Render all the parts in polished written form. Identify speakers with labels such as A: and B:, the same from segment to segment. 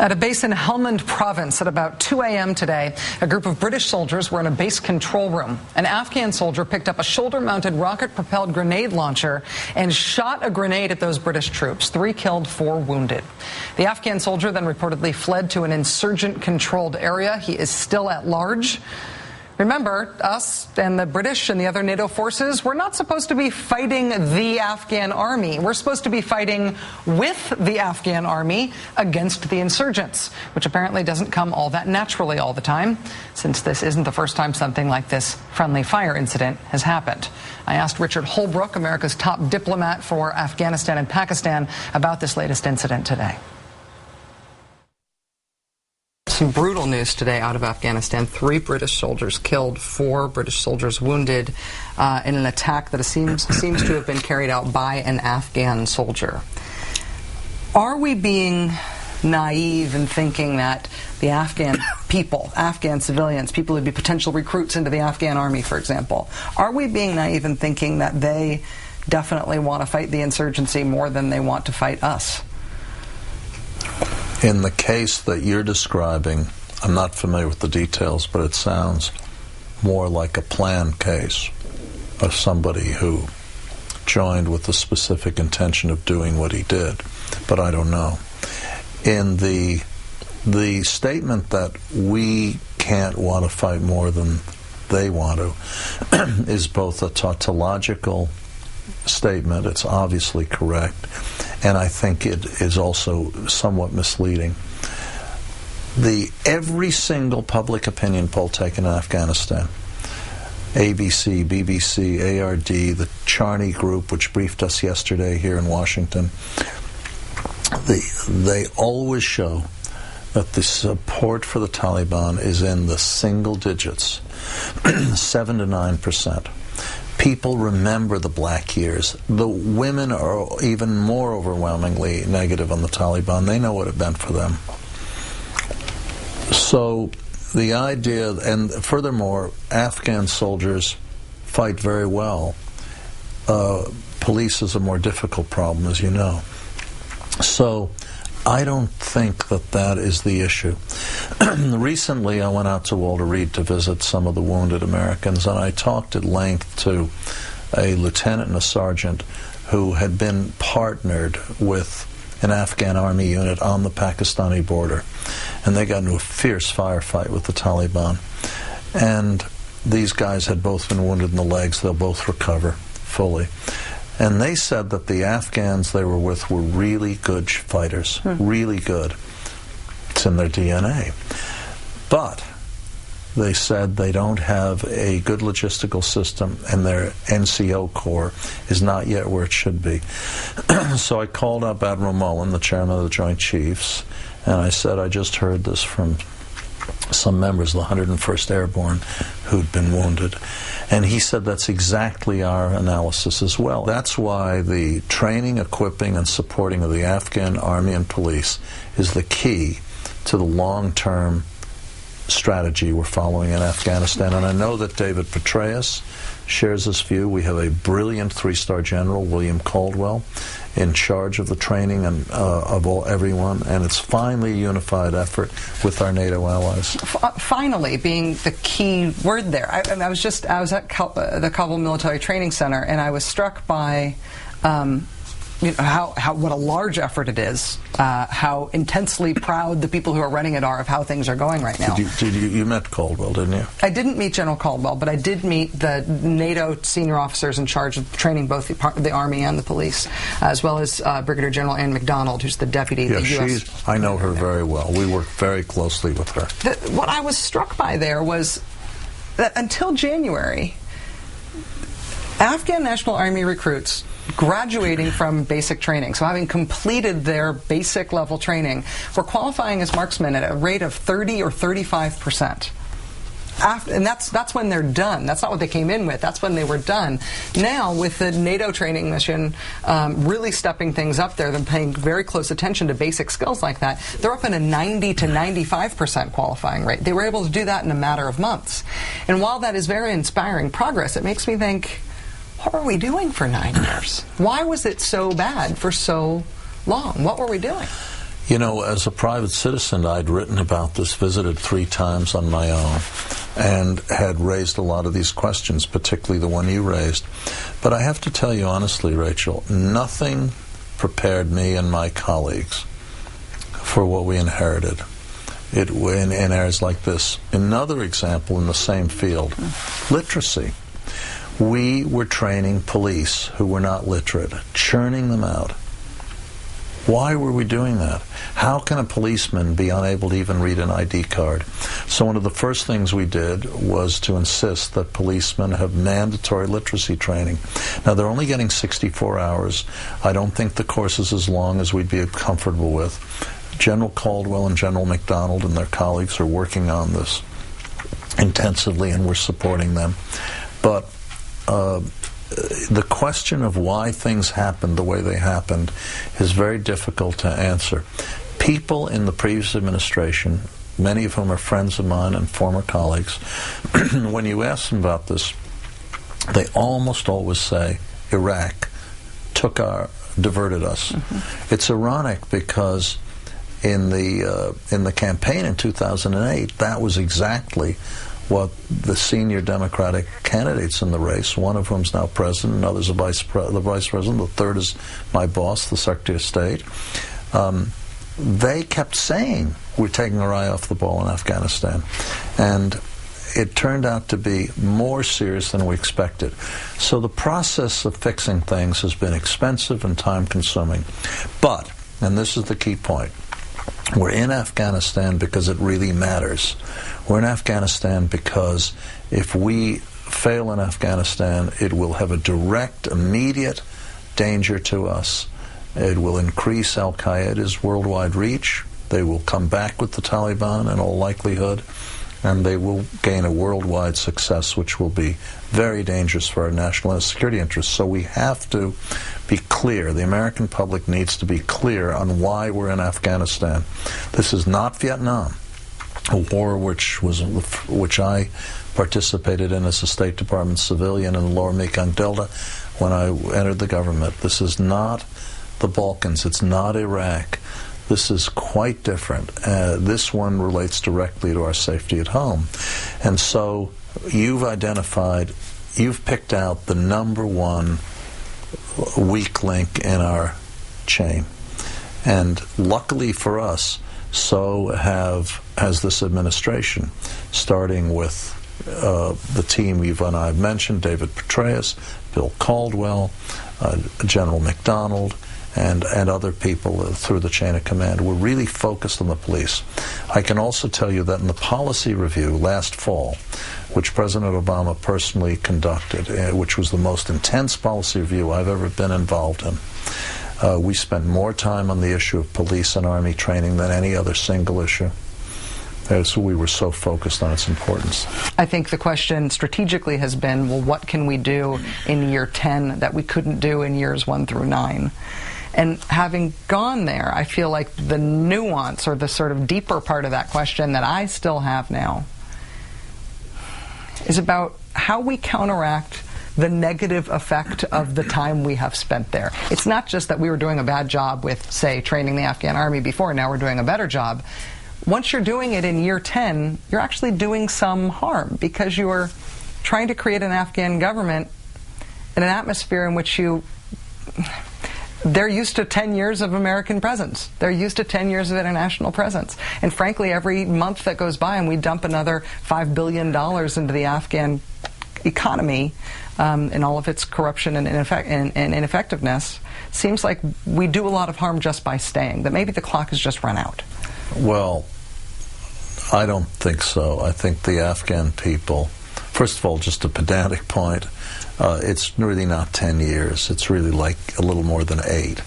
A: At a base in Helmand province at about 2 a.m. today, a group of British soldiers were in a base control room. An Afghan soldier picked up a shoulder-mounted rocket-propelled grenade launcher and shot a grenade at those British troops. 3 killed, 4 wounded. The Afghan soldier then reportedly fled to an insurgent-controlled area. He is still at large. Remember, us and the British and the other NATO forces, we're not supposed to be fighting the Afghan army. We're supposed to be fighting with the Afghan army against the insurgents, which apparently doesn't come all that naturally all the time, since this isn't the first time something like this friendly fire incident has happened. I asked Richard Holbrooke, America's top diplomat for Afghanistan and Pakistan, about this latest incident today. Some brutal news today out of Afghanistan. 3 British soldiers killed, 4 British soldiers wounded in an attack that seems to have been carried out by an Afghan soldier. Are we being naive in thinking that the Afghan people, Afghan civilians, people who'd be potential recruits into the Afghan army, for example, are we being naive in thinking that they definitely want to fight the insurgency more than they want to fight us?
B: In the case that you're describing, I'm not familiar with the details, but it sounds more like a planned case of somebody who joined with the specific intention of doing what he did, but I don't know. In the statement that we can't want to fight more than they want to is both a tautological statement, it's obviously correct, and I think it is also somewhat misleading. Every single public opinion poll taken in Afghanistan, ABC, BBC, ARD, the Charney Group, which briefed us yesterday here in Washington, they always show that the support for the Taliban is in the single digits, 7 to 9%. People remember the black years. The women are even more overwhelmingly negative on the Taliban. They know what it meant for them. So the idea, and furthermore, Afghan soldiers fight very well. Police is a more difficult problem, as you know. So I don't think that is the issue. Recently, I went out to Walter Reed to visit some of the wounded Americans, and I talked at length to a lieutenant and a sergeant who had been partnered with an Afghan army unit on the Pakistani border, and they got into a fierce firefight with the Taliban. And these guys had both been wounded in the legs. They'll both recover fully. And they said that the Afghans they were with were really good fighters, really good. It's in their DNA. But they said they don't have a good logistical system, and their NCO Corps is not yet where it should be. So I called up Admiral Mullen, the chairman of the Joint Chiefs, and I said, I just heard this from some members of the 101st Airborne who'd been wounded. And he said that's exactly our analysis as well. That's why the training, equipping, and supporting of the Afghan army and police is the key to the long-term strategy we're following in Afghanistan. And I know that David Petraeus shares this view. We have a brilliant 3-star general, William Caldwell, in charge of the training and of everyone, and it's finally a unified effort with our NATO allies.
A: Finally, being the key word there. I was at the Kabul Military Training Center, and I was struck by what a large effort it is, how intensely proud the people who are running it are of how things are going right now.
B: You met Caldwell, didn't you?
A: I didn't meet General Caldwell, but I did meet the NATO senior officers in charge of training both the Army and the police, as well as Brigadier General Ann McDonald, who's the deputy.
B: Yeah, I know her very well. We work very closely with her.
A: What I was struck by there was that until January, Afghan National Army recruits graduating from basic training, so having completed their basic level training, were qualifying as marksmen at a rate of 30 or 35%. And that's when they're done. That's not what they came in with. That's when they were done. Now, with the NATO training mission really stepping things up there, they're paying very close attention to basic skills like that. They're up in a 90 to 95% qualifying rate. They were able to do that in a matter of months. And while that is very inspiring progress, it makes me think, what were we doing for 9 years? Why was it so bad for so long? What were we doing?
B: You know, as a private citizen, I'd written about this, visited 3 times on my own, and had raised a lot of these questions, particularly the one you raised. But I have to tell you honestly, Rachel, nothing prepared me and my colleagues for what we inherited in areas like this. Another example in the same field, literacy. We were training police who were not literate, churning them out. Why were we doing that? How can a policeman be unable to even read an ID card? So one of the first things we did was to insist that policemen have mandatory literacy training. Now, they're only getting 64 hours. I don't think the course is as long as we'd be comfortable with. General Caldwell and General McDonald and their colleagues are working on this intensively, and we're supporting them. But the question of why things happened the way they happened is very difficult to answer. People in the previous administration, many of whom are friends of mine and former colleagues, when you ask them about this, they almost always say Iraq diverted us. Mm-hmm. It's ironic because in the campaign in 2008, that was exactly what the senior Democratic candidates in the race, one of whom is now president, another's the vice president, the third is my boss, the Secretary of State, they kept saying we're taking our eye off the ball in Afghanistan. And it turned out to be more serious than we expected. So the process of fixing things has been expensive and time-consuming. But, and this is the key point, we're in Afghanistan because it really matters. We're in Afghanistan because if we fail in Afghanistan, it will have a direct, immediate danger to us. It will increase al-Qaeda's worldwide reach. They will come back with the Taliban in all likelihood, and they will gain a worldwide success which will be very dangerous for our national security interests. So we have to be clear. The American public needs to be clear on why we're in Afghanistan. This is not Vietnam, a war which I participated in as a State Department civilian in the Lower Mekong Delta when I entered the government. This is not the Balkans. It's not Iraq. This is quite different. This one relates directly to our safety at home. And so you've picked out the number one weak link in our chain. And luckily for us, so has this administration, starting with the team you and I have mentioned, David Petraeus, Bill Caldwell, General McDonald, and other people through the chain of command. We're really focused on the police. I can also tell you that in the policy review last fall, which President Obama personally conducted, which was the most intense policy review I've ever been involved in, we spent more time on the issue of police and Army training than any other single issue. So we were so focused on its importance.
A: I think the question strategically has been, well, what can we do in year 10 that we couldn't do in years 1 through 9? And having gone there, I feel like the nuance or the sort of deeper part of that question that I still have now is about how we counteract the negative effect of the time we have spent there. It's not just that we were doing a bad job with, say, training the Afghan army before, now we're doing a better job. Once you're doing it in year 10, you're actually doing some harm because you're trying to create an Afghan government in an atmosphere in which they're used to 10 years of American presence. They're used to 10 years of international presence. And frankly, every month that goes by and we dump another $5 billion into the Afghan economy and all of its corruption and ineffectiveness, seems like we do a lot of harm just by staying, that maybe the clock has just run out.
B: Well, I don't think so. I think the Afghan people, first of all, just a pedantic point, it's really not 10 years. It's really like a little more than 8.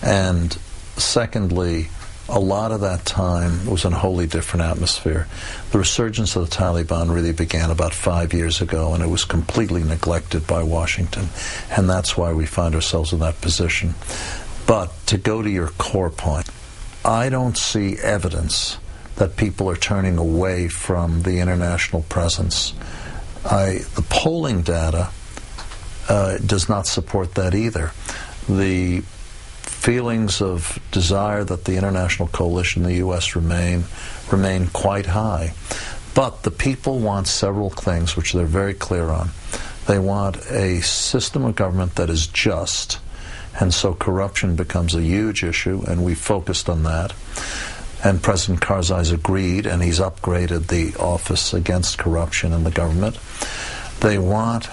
B: And secondly, a lot of that time was in a wholly different atmosphere. The resurgence of the Taliban really began about 5 years ago, and it was completely neglected by Washington. And that's why we find ourselves in that position. But to go to your core point, I don't see evidence that people are turning away from the international presence. The polling data does not support that either. The feelings of desire that the international coalition in the U.S. remain quite high. But the people want several things which they're very clear on. They want a system of government that is just, and so corruption becomes a huge issue, and we focused on that. And President Karzai's agreed, and he's upgraded the Office Against Corruption in the government. They want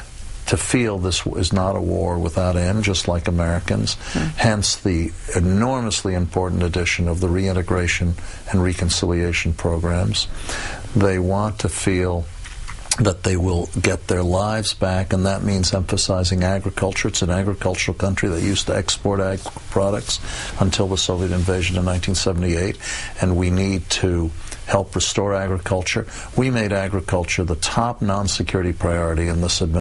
B: to feel this is not a war without end, just like Americans. Hence the enormously important addition of the reintegration and reconciliation programs. They want to feel that they will get their lives back, and that means emphasizing agriculture. It's an agricultural country that used to export ag products until the Soviet invasion in 1978, and we need to help restore agriculture. We made agriculture the top non-security priority in this administration.